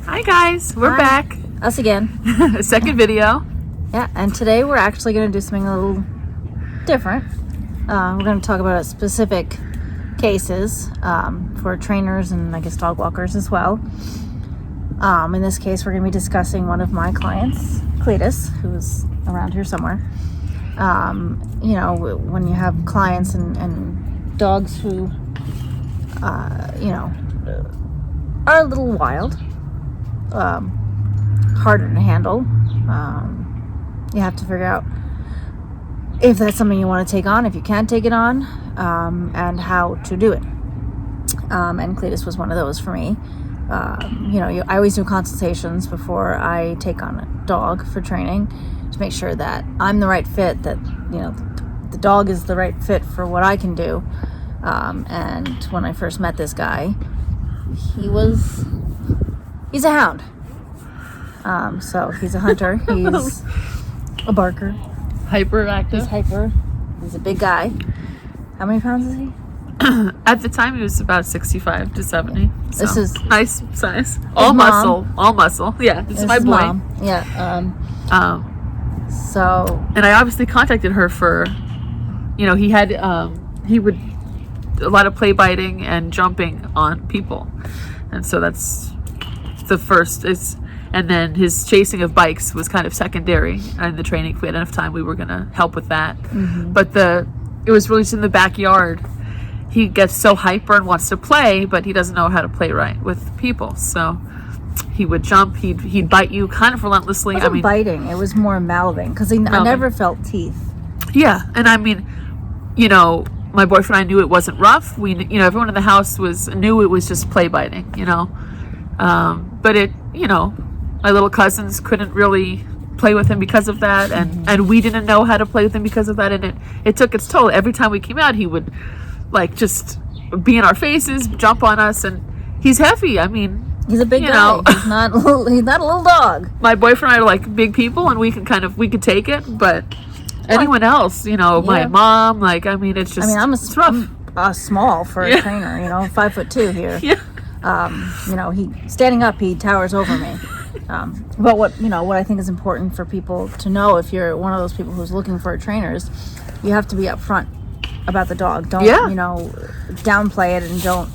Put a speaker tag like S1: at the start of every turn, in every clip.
S1: Hi guys, we're back.
S2: Us again.
S1: Second video.
S2: Yeah, and today we're actually going to do something a little different. We're going to talk about specific cases for trainers and I guess dog walkers as well. In this case, we're going to be discussing one of my clients, Cletus, who's around here somewhere. You know, when you have clients and dogs who, you know, are a little wild, harder to handle, you have to figure out if that's something you want to take on, if you can take it on, and how to do it. And Cletus was one of those for me. You know, I always do consultations before I take on a dog for training to make sure that I'm the right fit, that, you know, the dog is the right fit for what I can do. And when I first met this guy, he's a hound. So he's a hunter. He's a barker.
S1: Hyperactive.
S2: He's hyper. He's a big guy. How many pounds is he?
S1: At the time, he was about 65 to 70. So
S2: This is
S1: nice size. All muscle. All muscle. Yeah, this is my boy.
S2: Mom. Yeah. So.
S1: And I obviously contacted her for, you know, he would a lot of play biting and jumping on people, and so that's the first. And then his chasing of bikes was kind of secondary in the training. If we had enough time, we were going to help with that.
S2: Mm-hmm.
S1: But it was really just in the backyard. He gets so hyper and wants to play, but he doesn't know how to play right with people. So he would jump, he'd bite you kind of relentlessly.
S2: It wasn't biting, it was more mouthing, because I never felt teeth.
S1: Yeah, and I mean, you know, my boyfriend and I knew it wasn't rough. You know, everyone in the house knew it was just play biting, you know. But you know, my little cousins couldn't really play with him because of that, and we didn't know how to play with him because of that, and it took its toll. Every time we came out, he would like just be in our faces, jump on us, and he's heavy. I mean,
S2: he's a big guy.
S1: Know.
S2: He's not a little dog.
S1: My boyfriend and I are like big people, and we could take it, but anyone else, you know, my mom, like, I mean, it's just,
S2: I'm small for a
S1: Yeah.
S2: trainer, you know, 5'2" here.
S1: Yeah.
S2: You know, standing up, he towers over me. But what I think is important for people to know, if you're one of those people who's looking for a trainer, is you have to be upfront about the dog. Don't, you know, downplay it, and don't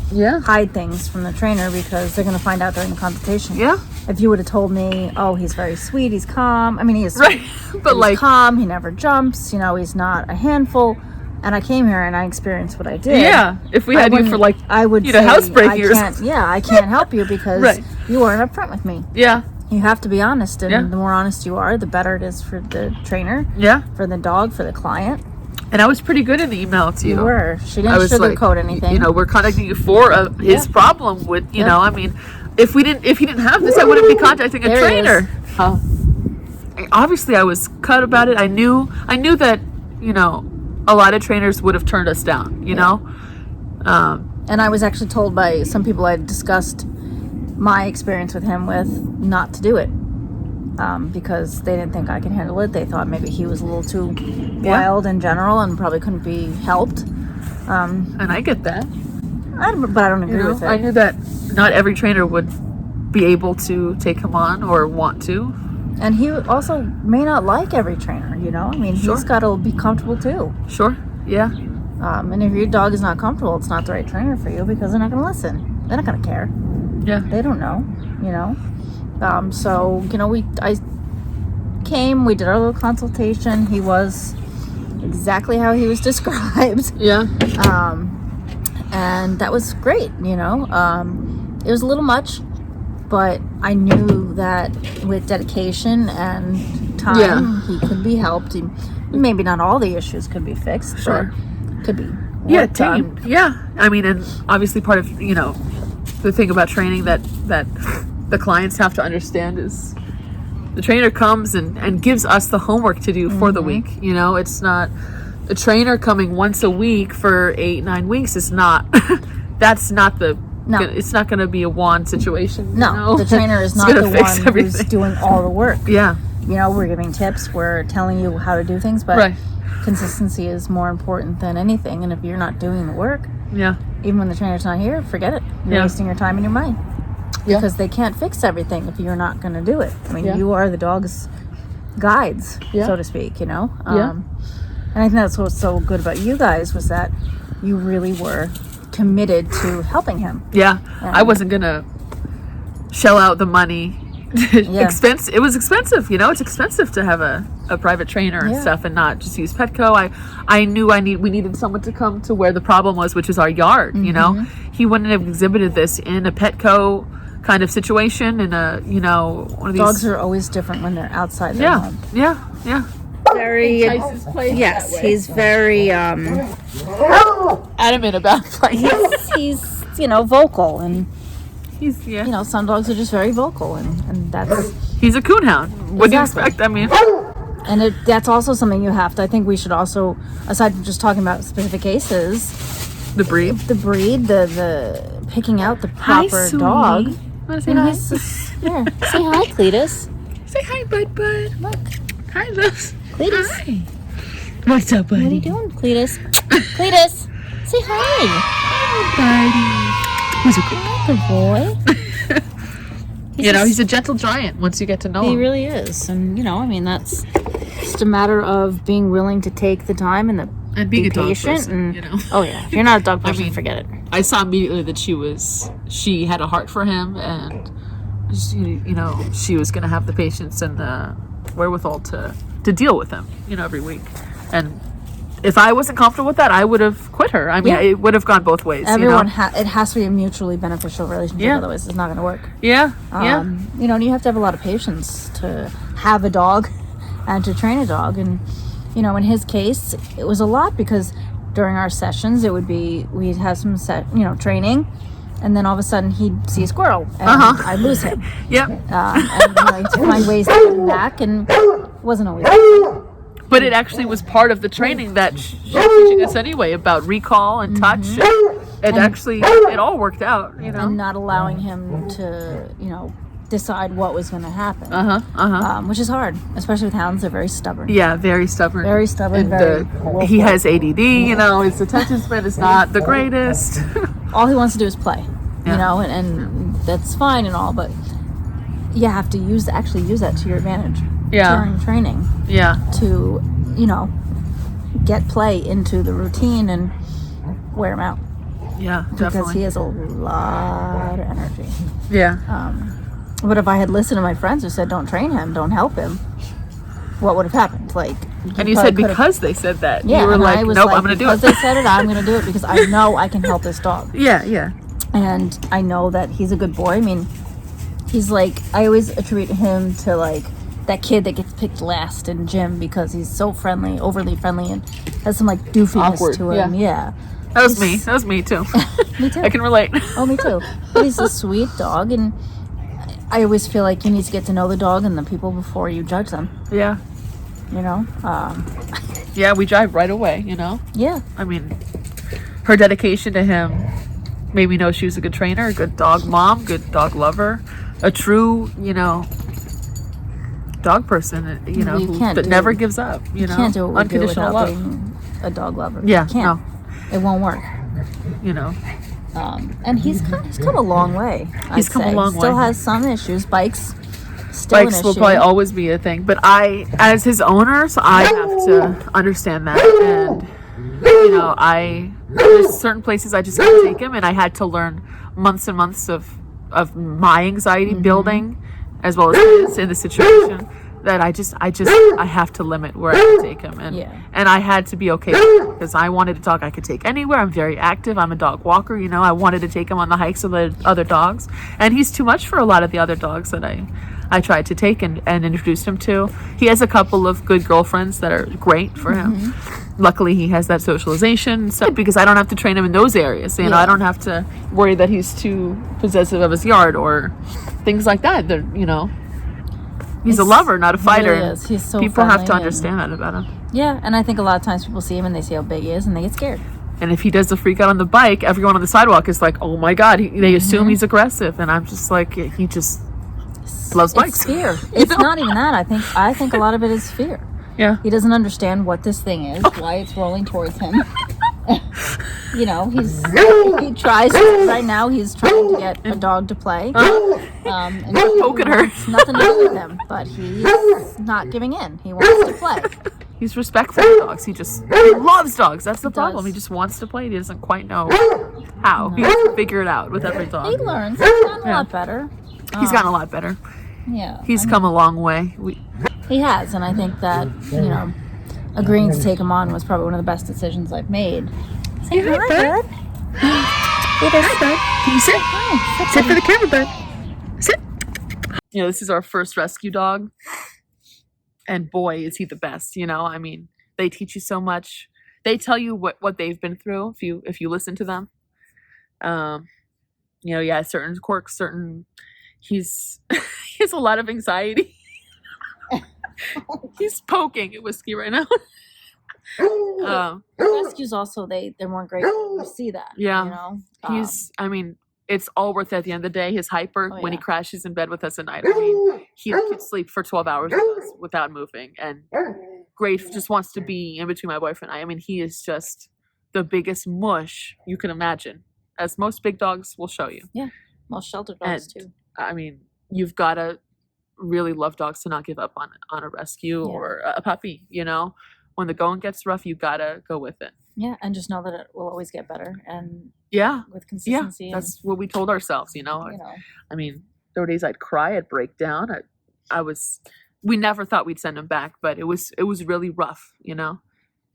S2: hide things from the trainer, because they're going to find out during the consultation.
S1: Yeah.
S2: If you would have told me, oh, he's very sweet, he's calm. I mean, he is sweet,
S1: right. But
S2: he's calm, he never jumps, you know, he's not a handful. And I came here and I experienced what I did.
S1: Yeah. If we had you for like,
S2: I would,
S1: you know, housebreakers.
S2: I can't help you because you weren't upfront with me.
S1: Yeah.
S2: You have to be honest, and the more honest you are, the better it is for the trainer.
S1: Yeah.
S2: For the dog, for the client.
S1: And I was pretty good in the email to you.
S2: You were. She didn't sugarcoat anything.
S1: You know, we're contacting you for his problem with, you know, I mean, if he didn't have this, I wouldn't be contacting a trainer. Obviously, I was cut about it. I knew that, you know, a lot of trainers would have turned us down, you know.
S2: And I was actually told by some people I'd discussed my experience with him with not to do it, because they didn't think I could handle it. They thought maybe he was a little too wild in general and probably couldn't be helped.
S1: And I get that.
S2: But I don't agree with it.
S1: I knew that not every trainer would be able to take him on or want to.
S2: And he also may not like every trainer, you know? I mean, he's got to be comfortable too.
S1: Sure, yeah.
S2: And if your dog is not comfortable, it's not the right trainer for you, because they're not going to listen. They're not going to care.
S1: Yeah.
S2: They don't know, you know? So, you know, we did our little consultation. He was exactly how he was described.
S1: Yeah.
S2: And that was great, you know? It was a little much, but I knew that with dedication and time, he could be helped. Maybe not all the issues could be fixed, but could be
S1: tamed. Yeah. I mean, and obviously part of, you know, the thing about training that the clients have to understand is the trainer comes and gives us the homework to do for the week. You know, it's not a trainer coming once a week for 8-9 weeks. It's not, that's not the, it's not going to be a wand situation.
S2: No,
S1: you know?
S2: The trainer is not the one who's doing all the work.
S1: Yeah.
S2: You know, we're giving tips, we're telling you how to do things, but consistency is more important than anything. And if you're not doing the work, even when the trainer's not here, forget it. You're wasting your time and your money. because they can't fix everything if you're not going to do it. I mean,
S1: Yeah.
S2: you are the dog's guides,
S1: Yeah.
S2: so to speak,
S1: Yeah.
S2: And I think that's what's so good about you guys was that you really were committed to helping him.
S1: Yeah. I wasn't going to shell out the money. Expense. It was expensive, It's expensive to have a private trainer and stuff, and not just use Petco. I knew we needed someone to come to where the problem was, which is our yard. He wouldn't have exhibited this in a Petco kind of situation. In a one of these
S2: Dogs are always different when they're outside their home.
S1: Yeah.
S2: Very yes, he's very
S1: Adamant about playing.
S2: he's vocal, and
S1: He's
S2: some dogs are just very vocal, and that's
S1: he's a coonhound. What do you
S2: Exactly.
S1: expect? I mean,
S2: and that's also something you have to. I think we should also, aside from just talking about specific cases,
S1: the breed.
S2: the picking out the proper dog.
S1: Want to say
S2: And
S1: hi?
S2: here, say hi, Cletus.
S1: Say hi, bud.
S2: Look,
S1: Hi, loves.
S2: Cletus.
S1: Hi. What's up, buddy?
S2: What are you doing, Cletus? Cletus, say hi.
S1: Buddy. Who's a good
S2: Good boy.
S1: he's a gentle giant once you get to know
S2: He
S1: him.
S2: really is, and that's just a matter of being willing to take the time and
S1: And being
S2: be
S1: a dog
S2: patient.
S1: person,
S2: and oh yeah, if you're not a dog person,
S1: mean,
S2: forget it.
S1: I saw immediately that she had a heart for him, and she was going to have the patience and the wherewithal to deal with him, every week. And if I wasn't comfortable with that, I would have quit her. I mean,
S2: Yeah.
S1: it would have gone both ways.
S2: Everyone it has to be a mutually beneficial relationship,
S1: Yeah.
S2: otherwise it's not going to work.
S1: Yeah.
S2: And you have to have a lot of patience to have a dog and to train a dog. And in his case, it was a lot because during our sessions, it would be we'd have some training, and then all of a sudden he'd see a squirrel and I'd lose him.
S1: Yep.
S2: And I'd find ways to get him back, and it wasn't always easy.
S1: But it actually was part of the training that she was teaching us anyway about recall and touch. It all worked out,
S2: and not allowing him to decide what was going to happen. Which is hard, especially with hounds. They're very stubborn.
S1: Yeah, very stubborn.
S2: Very stubborn.
S1: And he has ADD. His attention span is not the greatest.
S2: All he wants to do is play. And that's fine and all, but you have to use that to your advantage. During training.
S1: Yeah.
S2: To get play into the routine and wear him out.
S1: Yeah,
S2: Because
S1: definitely.
S2: he has a lot of energy.
S1: Yeah.
S2: But if I had listened to my friends who said, don't train him, don't help him, what would have happened?
S1: And you said because they said that.
S2: Yeah,
S1: You were
S2: and
S1: like,
S2: I was
S1: nope, I'm going to do it.
S2: Because they said it, I'm going to do it because I know I can help this dog.
S1: Yeah.
S2: And I know that he's a good boy. I mean, he's I always attribute him to that kid that gets picked last in gym because he's so friendly, overly friendly, and has some doofiness
S1: Awkward,
S2: to him. Yeah.
S1: That was me. That was me too.
S2: Me too.
S1: I can relate.
S2: Oh, me too. But he's a sweet dog, and I always feel like you need to get to know the dog and the people before you judge them.
S1: Yeah. Yeah, we drive right away,
S2: Yeah.
S1: I mean, her dedication to him made me know she was a good trainer, a good dog mom, good dog lover, a true, dog person, that never gives up,
S2: You can't do what we do
S1: unconditional
S2: without
S1: love.
S2: being a dog lover.
S1: Yeah,
S2: You can't. It won't work. And he's come a long way.
S1: He's come a long way.
S2: Still has some issues. Bikes still an
S1: Bikes
S2: issue.
S1: will probably always be a thing, but as his owner, so I have to understand that, and there's certain places I just can't take him, and I had to learn months and months of my anxiety building, as well as his in the situation, that I have to limit where I can take him, and I had to be okay with it, because I wanted a dog I could take anywhere. I'm very active. I'm a dog walker. I wanted to take him on the hikes with the other dogs, and he's too much for a lot of the other dogs that I tried to take and introduce him to. He has a couple of good girlfriends that are great for him. Luckily, he has that socialization stuff because I don't have to train him in those areas. I don't have to worry that he's too possessive of his yard or things like that. He's a lover, not a fighter.
S2: He really is. He's so
S1: people have to
S2: friendly
S1: understand that about him.
S2: Yeah, and I think a lot of times people see him and they see how big he is and they get scared.
S1: And if he does the freak out on the bike, everyone on the sidewalk is like, "Oh my God!" They assume he's aggressive, and I'm just like, he just loves bikes.
S2: It's fear. It's not even that. I think a lot of it is fear.
S1: Yeah.
S2: He doesn't understand what this thing is, why it's rolling towards him, You know, he tries right now. He's trying to get a dog to play, and he
S1: Poking her.
S2: wants nothing to do with him. But he's not giving in. He wants to play.
S1: He's respectful of dogs. He loves dogs. That's the problem.
S2: does.
S1: He just wants to play. He doesn't quite know how. He has to figure it out with every dog.
S2: He learns. He's gotten a lot better.
S1: He's gotten a lot better.
S2: Yeah,
S1: He's come a long way.
S2: He has, and I think that, you know, agreeing to take him on was probably one of the best decisions I've made. Say hi, bud.
S1: Hi, bud. Can you sit?
S2: Hi,
S1: Sit for the camera, bud. Sit. You know, this is our first rescue dog. And boy, is he the best, you know? I mean, they teach you so much. They tell you what they've been through if you listen to them. You know, yeah, certain quirks, he has a lot of anxiety. He's poking at Whiskey right now.
S2: Rescues also, they're more grateful to see that.
S1: Yeah.
S2: You know?
S1: I mean, it's all worth it at the end of the day. His hyper, when he
S2: yeah.
S1: crashes in bed with us at night, I mean, he could sleep for 12 hours with us without moving. And just wants to be in between my boyfriend and I. I mean, he is just the biggest mush you can imagine, as most big dogs will show you.
S2: Yeah, most shelter dogs too.
S1: I mean, you've got to really love dogs to not give up on a rescue or a puppy, you know? When the going gets rough, you got to go with it.
S2: Yeah, and just know that it will always get better. And with
S1: Yeah,
S2: consistency.
S1: that's what we told ourselves, you know? I mean, there were days I'd cry, I'd break down. We never thought we'd send him back, but it was really rough, you know?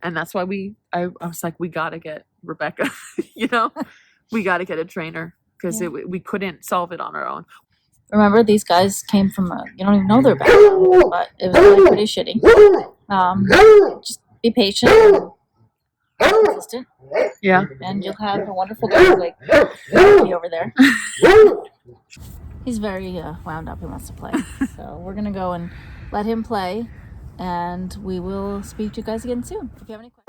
S1: And that's why I was like, we got to get Rebecca, you know? We got to get a trainer because we couldn't solve it on our own.
S2: Remember, these guys came from you don't even know their background, but it was really pretty shitty. Just be patient and consistent.
S1: Yeah.
S2: And you'll have a wonderful dog like Ricky over there. He's very wound up. He wants to play. So we're going to go and let him play, and we will speak to you guys again soon. If you have any questions.